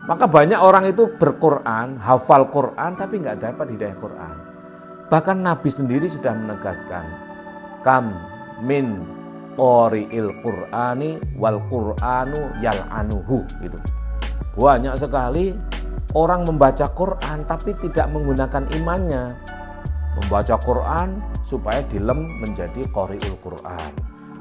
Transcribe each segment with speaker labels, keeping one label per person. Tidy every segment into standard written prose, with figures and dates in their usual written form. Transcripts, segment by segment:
Speaker 1: Maka banyak orang itu berquran, hafal Quran, tapi nggak dapat hidayah Quran. Bahkan Nabi sendiri sudah menegaskan, kam min qori'il Qur'ani wal Qur'anu yal'anuhu. Gitu. Banyak sekali orang membaca Quran tapi tidak menggunakan imannya. Membaca Quran supaya dilem menjadi qori'ul Quran.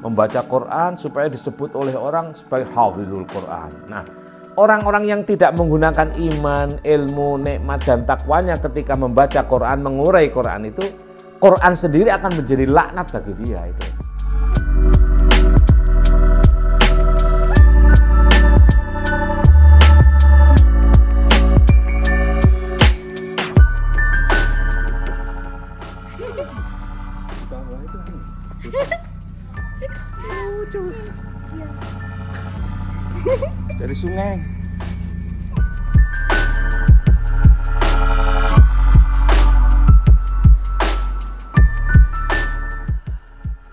Speaker 1: Membaca Quran supaya disebut oleh orang sebagai hafizul Quran. Nah, orang-orang yang tidak menggunakan iman, ilmu, nikmat dan takwanya ketika membaca Quran, mengurai Quran itu, Quran sendiri akan menjadi laknat bagi dia itu. Dari sungai.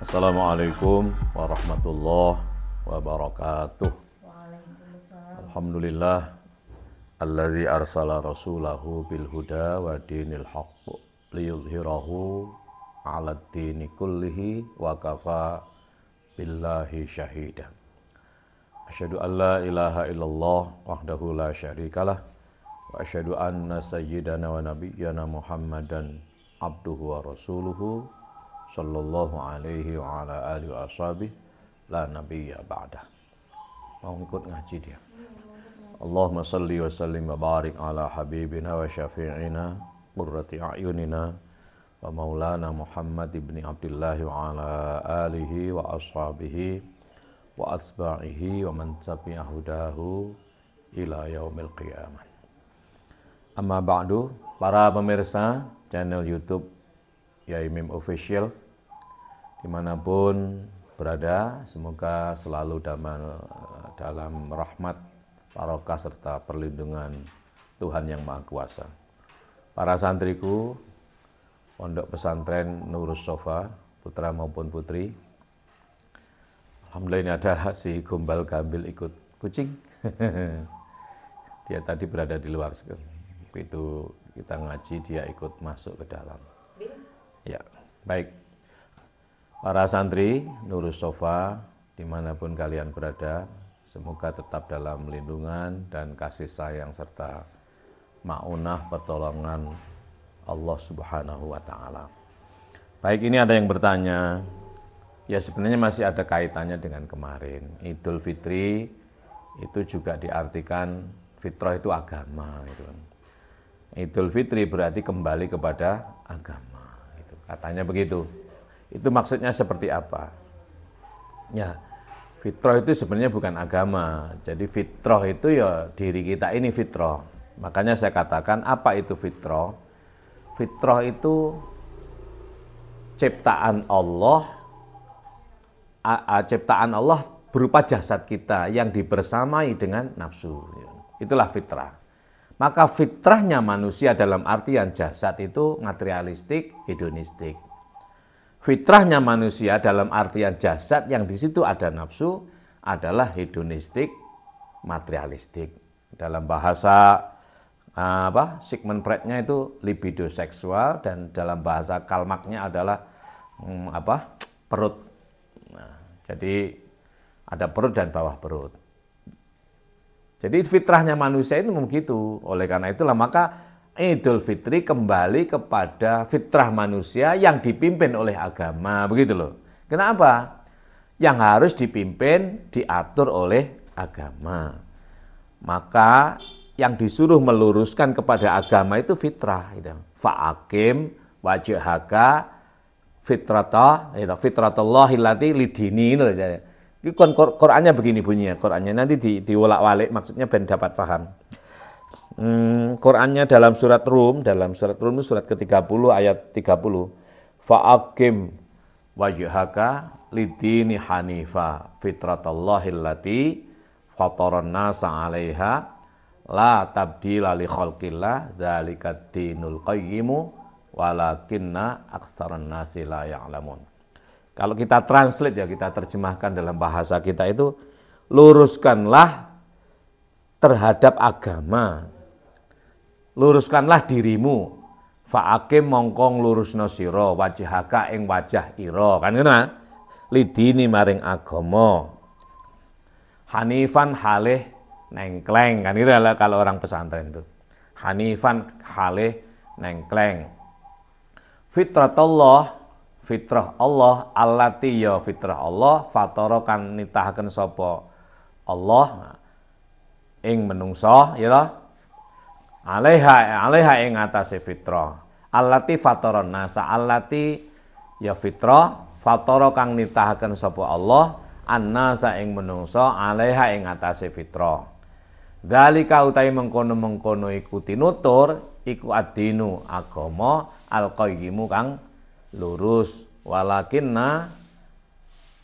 Speaker 1: Assalamualaikum warahmatullahi wabarakatuh. Alhamdulillah alladzi arsala rasulahu bil huda wa dinil haqq liyudhhirahu 'alad dini kullihi wa kafa billahi syahida. Asyhadu an la ilaha illallah wahdahu la syarikalah wa asyhadu anna sayyidana wa nabiyyana Muhammadan abduhu wa rasuluhu sallallahu alaihi wa ala alihi wa ashabihi la nabiyya ba'dah. Mau ikut ngaji dia. Allahumma salli wa sallim wa barik ala habibina wa syafi'ina qurrati a'yunina wa maulana Muhammad ibn Abdullah wa ala alihi wa ashabihi wa asba'ihi wa man tabi'a hudahu ila yaumil qiyamah. Amma ba'du, para pemirsa channel YouTube Yai Mim Official dimanapun berada, semoga selalu dalam rahmat, barokah serta perlindungan Tuhan Yang Maha Kuasa. Para santriku Pondok Pesantren Nurus Sofa, putra maupun putri, alhamdulillah ini ada si Gombal Gambil ikut kucing. Dia tadi berada di luar. Begitu kita ngaji, dia ikut masuk ke dalam. Ya, baik. Para santri Nurus Sofa, dimanapun kalian berada, semoga tetap dalam lindungan dan kasih sayang serta ma'unah pertolongan Allah Subhanahu wa Ta'ala. Baik, ini ada yang bertanya. Ya, sebenarnya masih ada kaitannya dengan kemarin. Idul Fitri itu juga diartikan fitrah itu agama. Gitu. Idul Fitri berarti kembali kepada agama. Gitu. Katanya begitu. Itu maksudnya seperti apa? Ya, fitrah itu sebenarnya bukan agama. Jadi fitrah itu ya diri kita ini fitrah. Makanya saya katakan apa itu fitrah? Fitrah itu ciptaan Allah. Ciptaan Allah berupa jasad kita yang dibersamai dengan nafsu. Itulah fitrah. Maka fitrahnya manusia dalam artian jasad itu materialistik, hedonistik. Fitrahnya manusia dalam artian jasad yang di situ ada nafsu adalah hedonistik, materialistik. Dalam bahasa Sigmund Freud-nya itu libido seksual, dan dalam bahasa Karl Marx-nya adalah perut. Nah, jadi ada perut dan bawah perut. Jadi fitrahnya manusia itu begitu. Oleh karena itulah maka Idul Fitri kembali kepada fitrah manusia yang dipimpin oleh agama, begitu loh. Kenapa? Yang harus dipimpin, diatur oleh agama. Maka yang disuruh meluruskan kepada agama itu fitrah. Fa'akim wajhaka fitratallahi allati lidini. Itu Qur'annya begini bunyinya. Qur'annya nanti diwolak-walik, maksudnya ben dapat paham. Qur'annya dalam surat Rum itu surat ke-30 ayat 30. Fa'akim wajhaka lidini hanifa fitratallahi allati fataran nasa 'alaiha la tabdila li khalqillah dzalikat dinul qayyimu walakinna aktsaran nasi la ya'lamun. Kalau kita translate, ya kita terjemahkan dalam bahasa kita itu, luruskanlah terhadap agama. Luruskanlah dirimu. Fa'akim mongkong lurusno sira wajhaka ing wajah ira. Kan ngono kan? Lidini maring agama. Hanifan halih nengkleng. Kan itu adalah kalau orang pesantren itu. Hanifan halih nengkleng. Fitratullah, fitrah Allah, allati ya fitrah Allah, fatara kan nitahaken sapa Allah ing menungso ya toh. Alaiha ing atase fitrah. Allati fataron nasa, allati ya fitrah, fatara kang nitahaken sapa Allah annasa ing menungso alaiha ing atase fitrah. Dzalika utahe mengkono-mengkono iku tinutur iku adinu agama al-qayyimu kang lurus. Walakinna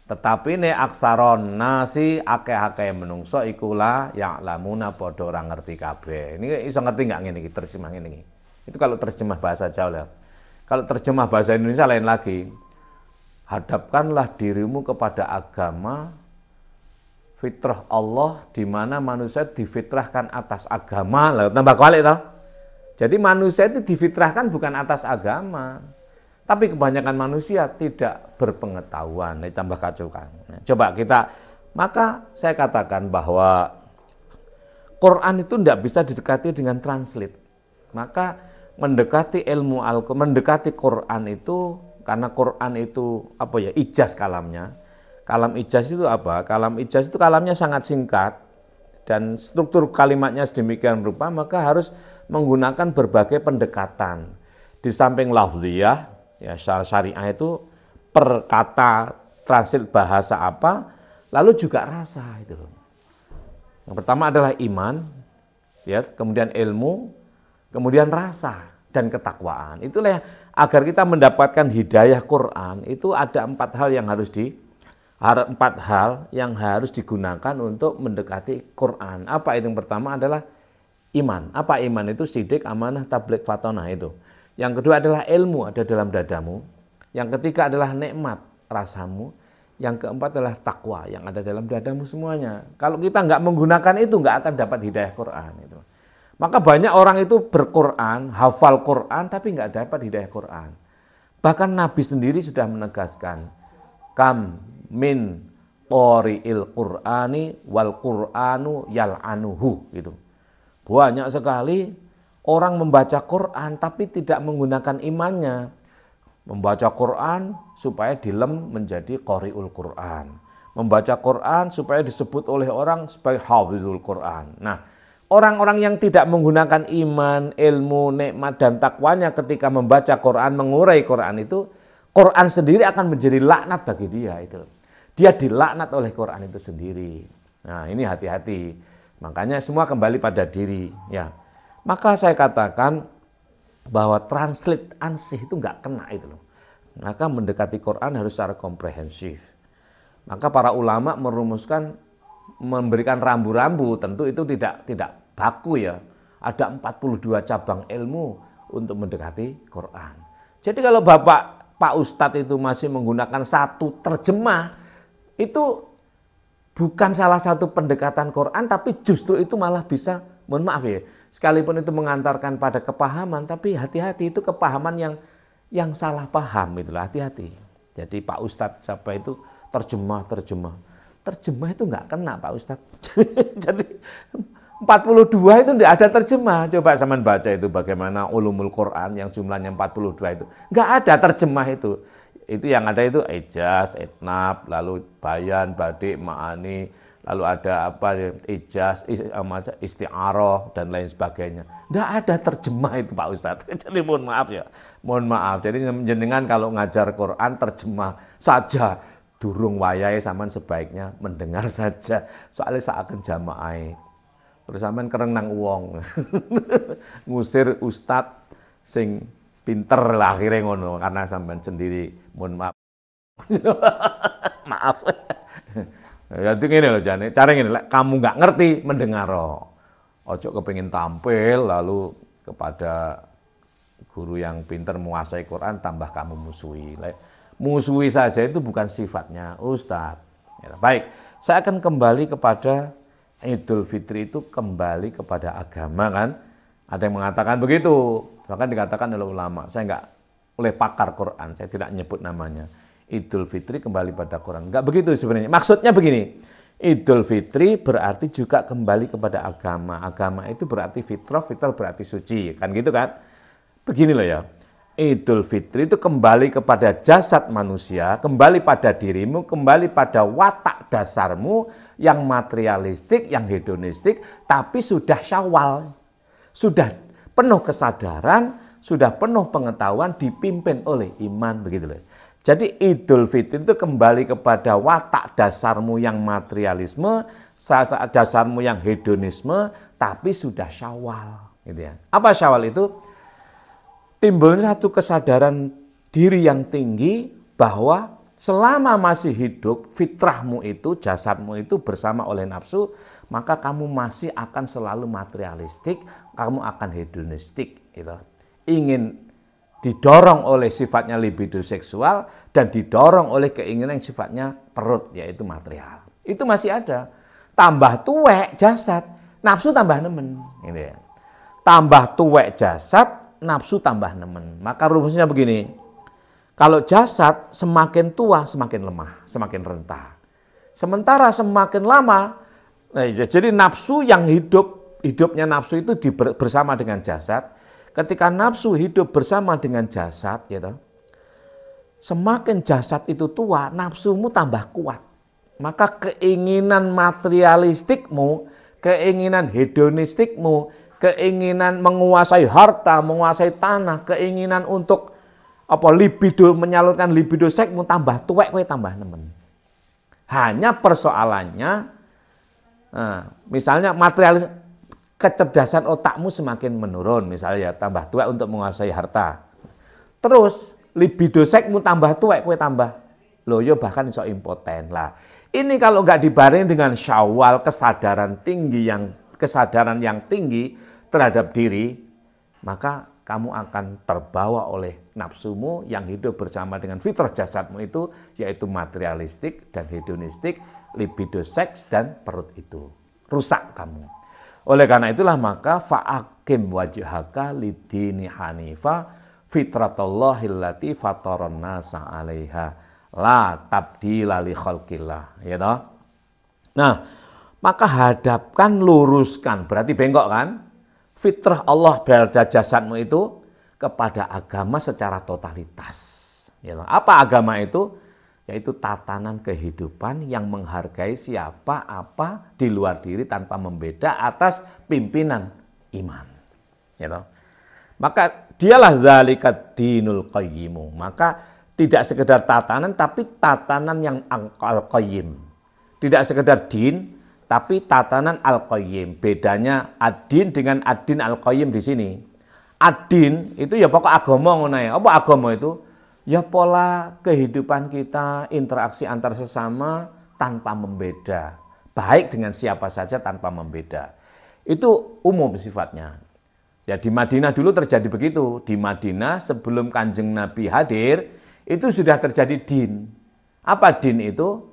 Speaker 1: tetapi ne aksaron nasi akeh-akeh menungso ikulah ya'lamuna padha ora ngerti kabeh. Ini iso ngerti enggak ngene iki terjemah ngene iki. Itu kalau terjemah bahasa Jawa. Kalau terjemah bahasa Indonesia lain lagi. Hadapkanlah dirimu kepada agama fitrah Allah di mana manusia difitrahkan atas agama. Lah tambah balik toh. Jadi manusia itu difitrahkan bukan atas agama. Tapi kebanyakan manusia tidak berpengetahuan, ditambah kacau kan. Nah, coba kita, maka saya katakan bahwa Quran itu tidak bisa didekati dengan translate. Maka mendekati ilmu Al-Quran, mendekati Quran itu, karena Quran itu apa ya, ijaz kalamnya. Kalam ijaz itu apa? Kalam ijaz itu kalamnya sangat singkat dan struktur kalimatnya sedemikian rupa, maka harus menggunakan berbagai pendekatan. Di samping lafziyah, ya syariah itu per kata translate bahasa apa, lalu juga rasa itu. Yang pertama adalah iman, ya, kemudian ilmu, kemudian rasa dan ketakwaan. Itulah yang, agar kita mendapatkan hidayah Quran itu ada empat hal yang harus digunakan untuk mendekati Quran. Apa itu? Yang pertama adalah iman. Apa iman itu? Sidik, amanah, tabligh, fatonah itu. Yang kedua adalah ilmu ada dalam dadamu. Yang ketiga adalah nikmat rasamu. Yang keempat adalah takwa yang ada dalam dadamu semuanya. Kalau kita nggak menggunakan itu nggak akan dapat hidayah Quran itu. Maka banyak orang itu berquran, hafal Quran tapi nggak dapat hidayah Quran. Bahkan Nabi sendiri sudah menegaskan, kam min qori'il Qur'ani wal Qur'anu yal'anuhu gitu. Banyak sekali orang membaca Quran tapi tidak menggunakan imannya. Membaca Quran supaya dilem menjadi qori'ul Quran. Membaca Quran supaya disebut oleh orang sebagai hafizul Quran. Nah, orang-orang yang tidak menggunakan iman, ilmu, nikmat dan takwanya ketika membaca Quran, mengurai Quran itu, Quran sendiri akan menjadi laknat bagi dia itu. Dia dilaknat oleh Quran itu sendiri. Nah, ini hati-hati. Makanya semua kembali pada diri, ya. Maka saya katakan bahwa translate ansih itu nggak kena itu loh. Maka mendekati Quran harus secara komprehensif. Maka para ulama merumuskan memberikan rambu-rambu, tentu itu tidak baku ya. Ada 42 cabang ilmu untuk mendekati Quran. Jadi kalau Pak Ustadz itu masih menggunakan satu terjemah, itu bukan salah satu pendekatan Quran, tapi justru itu malah bisa, mohon maaf ya, sekalipun itu mengantarkan pada kepahaman, tapi hati-hati itu kepahaman yang salah paham, itulah hati-hati. Jadi Pak Ustadz siapa itu terjemah itu nggak kena Pak Ustadz. Jadi 42 itu tidak ada terjemah. Coba zaman baca itu bagaimana ulumul Quran yang jumlahnya 42 itu. Nggak ada terjemah itu. Itu yang ada itu ijaz, itnab, lalu bayan, badik, ma'ani, lalu ada apa ijaz, isti'arah dan lain sebagainya. Nggak ada terjemah itu Pak Ustadz. Jadi mohon maaf ya. Mohon maaf. Jadi jenengan kalau ngajar Quran terjemah saja. Durung wayahe sampean sebaiknya mendengar saja. Soalnya seakan jamaah. Terus sampean kereng nang wong. Ngusir ustadz sing pinter lah akhirnya ngono karena sampean sendiri mohon maaf. Maaf. Ya itu ngene lho jane. Cara ngene lek kamu nggak ngerti mendengar. Ojo kepengin tampil lalu kepada guru yang pinter menguasai Quran tambah kamu musuhi. Musuhi saja itu bukan sifatnya Ustadz. Ya, baik, saya akan kembali kepada Idul Fitri itu kembali kepada agama kan. Ada yang mengatakan begitu. Bahkan dikatakan oleh ulama. Saya enggak, oleh pakar Quran, saya tidak nyebut namanya. Idul Fitri kembali pada Quran. Enggak begitu sebenarnya. Maksudnya begini. Idul Fitri berarti juga kembali kepada agama. Agama itu berarti fitrah, fitrah berarti suci. Kan gitu kan. Begini loh ya. Idul Fitri itu kembali kepada jasad manusia, kembali pada dirimu, kembali pada watak dasarmu yang materialistik, yang hedonistik, tapi sudah Syawal. Sudah penuh kesadaran, sudah penuh pengetahuan, dipimpin oleh iman, begitu loh. Jadi Idul Fitri itu kembali kepada watak dasarmu yang materialisme, dasarmu yang hedonisme, tapi sudah Syawal, gitu ya. Apa Syawal itu? Timbul satu kesadaran diri yang tinggi bahwa selama masih hidup, fitrahmu itu, jasadmu itu bersama oleh nafsu, maka kamu masih akan selalu materialistik, kamu akan hedonistik. Gitu. Ingin didorong oleh sifatnya libido seksual dan didorong oleh keinginan yang sifatnya perut, yaitu material. Itu masih ada. Tambah tuwek jasad, nafsu tambah nemen. Gitu ya. Tambah tuwek jasad, nafsu tambah nemen. Maka rumusnya begini. Kalau jasad semakin tua semakin lemah, semakin rentah. Sementara semakin lama, jadi nafsu yang hidupnya nafsu itu bersama dengan jasad. Ketika nafsu hidup bersama dengan jasad, gitu, semakin jasad itu tua, nafsumu tambah kuat. Maka keinginan materialistikmu, keinginan hedonistikmu, keinginan menguasai harta, menguasai tanah, keinginan untuk libido, menyalurkan libido seksmu tambah tuwek, kowe tambah nemen. Hanya persoalannya, misalnya materialis, kecerdasan otakmu semakin menurun, misalnya tambah tuwek untuk menguasai harta. Terus libido seksmu tambah tuwek, kowe tambah loyo, bahkan iso impoten lah. Ini kalau nggak dibarengi dengan Syawal, kesadaran yang tinggi terhadap diri, maka kamu akan terbawa oleh nafsumu yang hidup bersama dengan fitrah jasadmu itu, yaitu materialistik dan hedonistik, libido seks dan perut itu. Rusak kamu. Oleh karena itulah maka fa'akim wajhaka lidini hanifa fitratallahi fataron nasa 'alaiha la tabdila li khalqillah, ya toh? Nah, maka hadapkan, luruskan, berarti bengkok kan? Fitrah Allah berada jasadmu itu kepada agama secara totalitas. Ya, apa agama itu? Yaitu tatanan kehidupan yang menghargai siapa apa di luar diri tanpa membeda atas pimpinan iman. Ya, maka dialah dzalikat dinul qayyimu. Maka tidak sekedar tatanan, tapi tatanan yang al-qayyim. Tidak sekedar din, tapi tatanan al-qayyim. Bedanya ad-din dengan ad-din al-qayyim di sini. Ad-din itu ya pokok agama ngono ya. Apa agama itu? Ya pola kehidupan kita, interaksi antar sesama tanpa membeda. Baik dengan siapa saja tanpa membeda. Itu umum sifatnya. Ya di Madinah dulu terjadi begitu. Di Madinah sebelum Kanjeng Nabi hadir, itu sudah terjadi din. Apa din itu?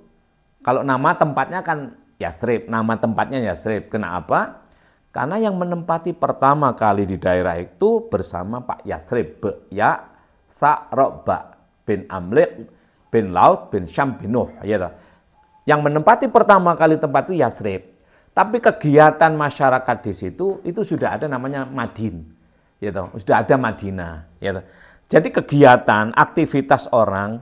Speaker 1: Kalau nama tempatnya kan Yasrib, nama tempatnya Yasrib. Kenapa? Karena yang menempati pertama kali di daerah itu bersama Pak Yasrib, ya Sa'roba bin Amlik bin Laut bin Syam bin Nuh. Yang menempati pertama kali tempat itu Yasrib. Tapi kegiatan masyarakat di situ itu sudah ada namanya Madin. Sudah ada Madinah. Jadi kegiatan, aktivitas orang,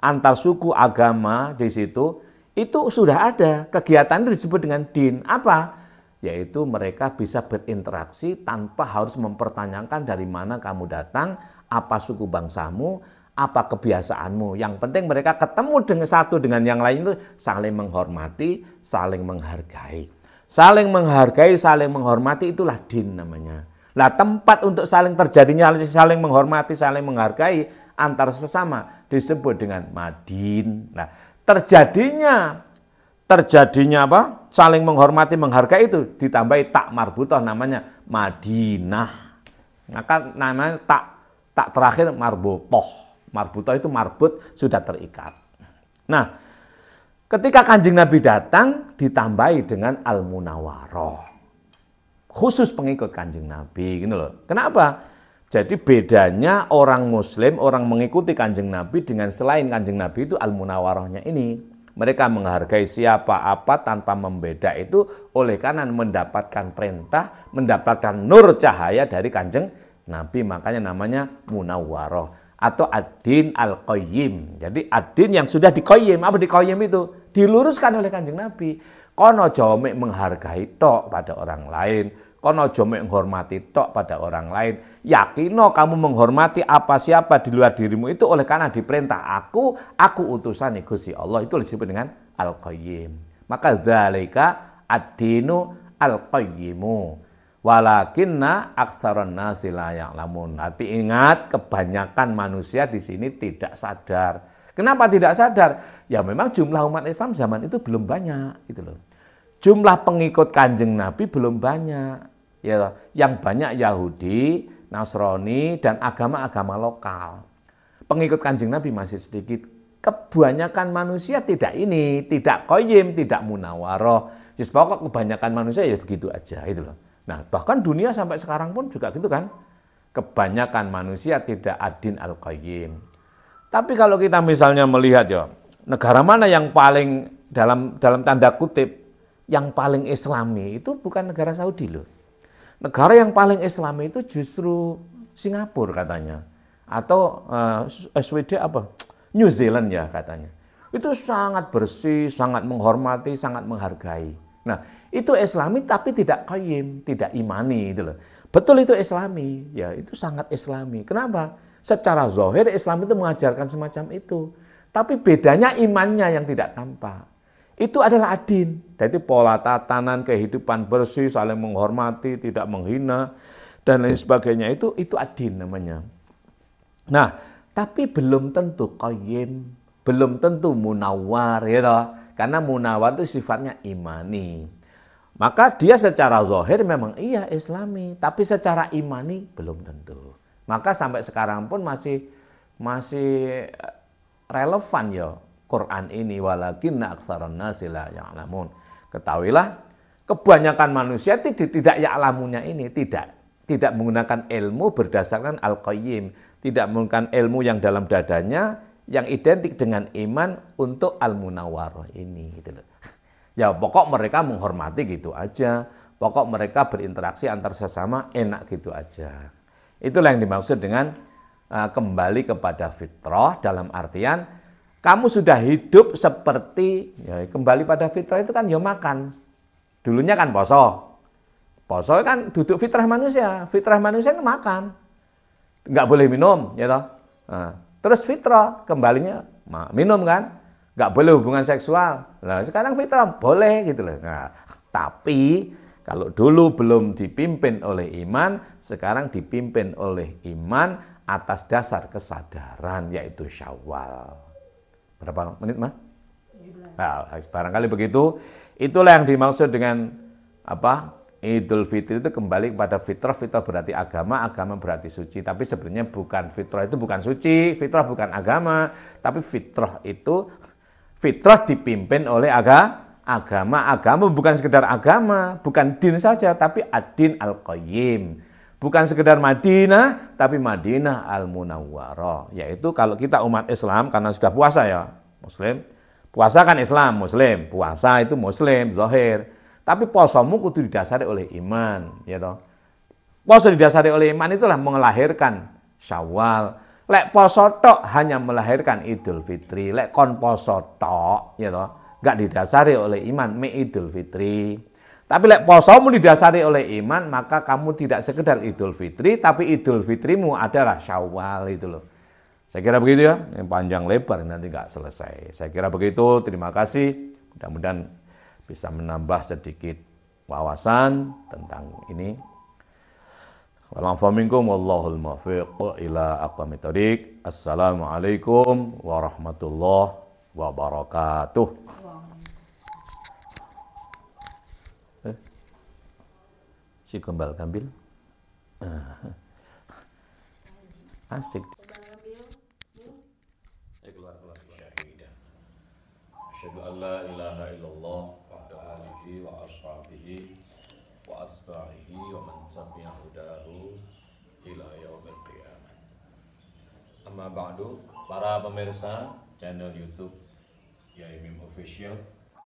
Speaker 1: antar suku, agama di situ, itu sudah ada. Kegiatan itu disebut dengan din. Apa? Yaitu mereka bisa berinteraksi tanpa harus mempertanyakan dari mana kamu datang, apa suku bangsamu, apa kebiasaanmu. Yang penting mereka ketemu dengan satu dengan yang lain itu saling menghormati, saling menghargai. Saling menghargai, saling menghormati itulah din namanya. Lah tempat untuk saling terjadinya saling menghormati, saling menghargai antar sesama disebut dengan Madin. Nah, terjadinya apa? Saling menghormati, menghargai itu ditambahi tak marbutoh namanya Madinah. Maka namanya tak terakhir marbutoh. Marbutoh itu marbut, sudah terikat. Nah, Ketika Kanjeng Nabi datang, ditambahi dengan Al-Munawwaroh. Khusus pengikut Kanjeng Nabi, gitu loh. Kenapa? Jadi bedanya orang Muslim, orang mengikuti Kanjeng Nabi dengan selain Kanjeng Nabi itu Al-Munawwarohnya ini. Mereka menghargai siapa apa tanpa membeda itu oleh karena mendapatkan perintah, mendapatkan nur cahaya dari Kanjeng Nabi. Makanya namanya Munawwaroh. Atau ad-din al-qayyim. Jadi ad-din yang sudah dikoyim. Apa dikoyim itu? Diluruskan oleh Kanjeng Nabi. Kono jomik menghargai tok pada orang lain. Kono jomik menghormati tok pada orang lain. Yakino kamu menghormati apa siapa di luar dirimu itu oleh karena diperintah aku utusan Gusti Allah. Itu disebut dengan al-qayyim. Maka dzalika ad-dinu al-qayyimu. Walakinna aktsaron nasi la ya'lamun. Tapi ingat, kebanyakan manusia di sini tidak sadar. Kenapa tidak sadar? Ya memang jumlah umat Islam zaman itu belum banyak, gitu loh. Jumlah pengikut Kanjeng Nabi belum banyak. Ya, yang banyak Yahudi, Nasrani dan agama-agama lokal. Pengikut Kanjeng Nabi masih sedikit. Kebanyakan manusia tidak ini, tidak qayyim, tidak munawwaroh. Just pokok kebanyakan manusia ya begitu aja, itu loh. Nah, bahkan dunia sampai sekarang pun juga gitu kan. Kebanyakan manusia tidak ad-din al-qayyim. Tapi kalau kita misalnya melihat ya, negara mana yang paling dalam tanda kutip yang paling islami itu bukan negara Saudi loh. Negara yang paling islami itu justru Singapura katanya. Atau Swedia apa? New Zealand ya katanya. Itu sangat bersih, sangat menghormati, sangat menghargai. Nah, itu islami tapi tidak qayyim, tidak imani itu loh. Betul itu islami, ya itu sangat islami. Kenapa? Secara zahir Islam itu mengajarkan semacam itu. Tapi bedanya imannya yang tidak tampak. Itu adalah adin. Jadi pola tatanan kehidupan bersih, saling menghormati, tidak menghina dan lain sebagainya itu adin namanya. Nah, tapi belum tentu qayyim, belum tentu munawwar ya toh. Karena munawwar itu sifatnya imani. Maka dia secara zahir memang iya islami, tapi secara imani belum tentu. Maka sampai sekarang pun masih relevan ya Quran ini, walakinna aktsaron nasi la ya'lamun. Ketahuilah kebanyakan manusia tidak ya'lamunnya ini, tidak menggunakan ilmu berdasarkan al-qayyim, tidak menggunakan ilmu yang dalam dadanya yang identik dengan iman untuk al-munawwaroh ini gitu loh. Ya pokok mereka menghormati gitu aja. Pokok mereka berinteraksi antar sesama enak gitu aja. Itulah yang dimaksud dengan kembali kepada fitrah dalam artian kamu sudah hidup seperti ya, kembali pada fitrah itu kan ya makan. Dulunya kan poso. Poso kan duduk fitrah manusia. Fitrah manusia itu makan. Enggak boleh minum ya toh. Nah, terus fitrah kembalinya minum kan, nggak boleh hubungan seksual. Nah sekarang fitrah boleh gitu loh. Nah, tapi kalau dulu belum dipimpin oleh iman, sekarang dipimpin oleh iman atas dasar kesadaran yaitu Syawal. Berapa menit mah? Nah, barangkali begitu. Itulah yang dimaksud dengan apa? Idul Fitri itu kembali kepada fitrah. Fitrah berarti agama, agama berarti suci. Tapi sebenarnya bukan, fitrah itu bukan suci, fitrah bukan agama. Tapi fitrah itu, fitrah dipimpin oleh agama. Agama bukan sekedar agama, bukan din saja, tapi ad-din al-qayyim. Bukan sekedar Madinah, tapi Madinah al-Munawwaroh. Yaitu kalau kita umat Islam, karena sudah puasa ya, Muslim. Puasa kan Islam, Muslim. Puasa itu Muslim, zahir. Tapi posomu kudu didasari oleh iman, ya toh. Poso didasari oleh iman itulah melahirkan Syawal. Lek poso tok hanya melahirkan Idul Fitri. Lek kon poso tok, ya toh, enggak didasari oleh iman, Idul Fitri. Tapi lek posomu didasari oleh iman, maka kamu tidak sekedar Idul Fitri, tapi Idul Fitrimu adalah Syawal itu loh. Saya kira begitu ya. Yang panjang lebar nanti enggak selesai. Saya kira begitu. Terima kasih. Mudah-mudahan bisa menambah sedikit wawasan tentang ini. Wallahul muwaffiq ila aqwamit thoriq. Assalamualaikum warahmatullahi wabarakatuh. Si kembal gambil. Asik. Keluar.
Speaker 2: Asyhadu an la ilaha illallah wa ala alihi wa ashabihi wa asbahihi wa man tabi'a hudahu ila yaumil qiyamah. Amma ba'du, para pemirsa channel YouTube Yai Mim Official,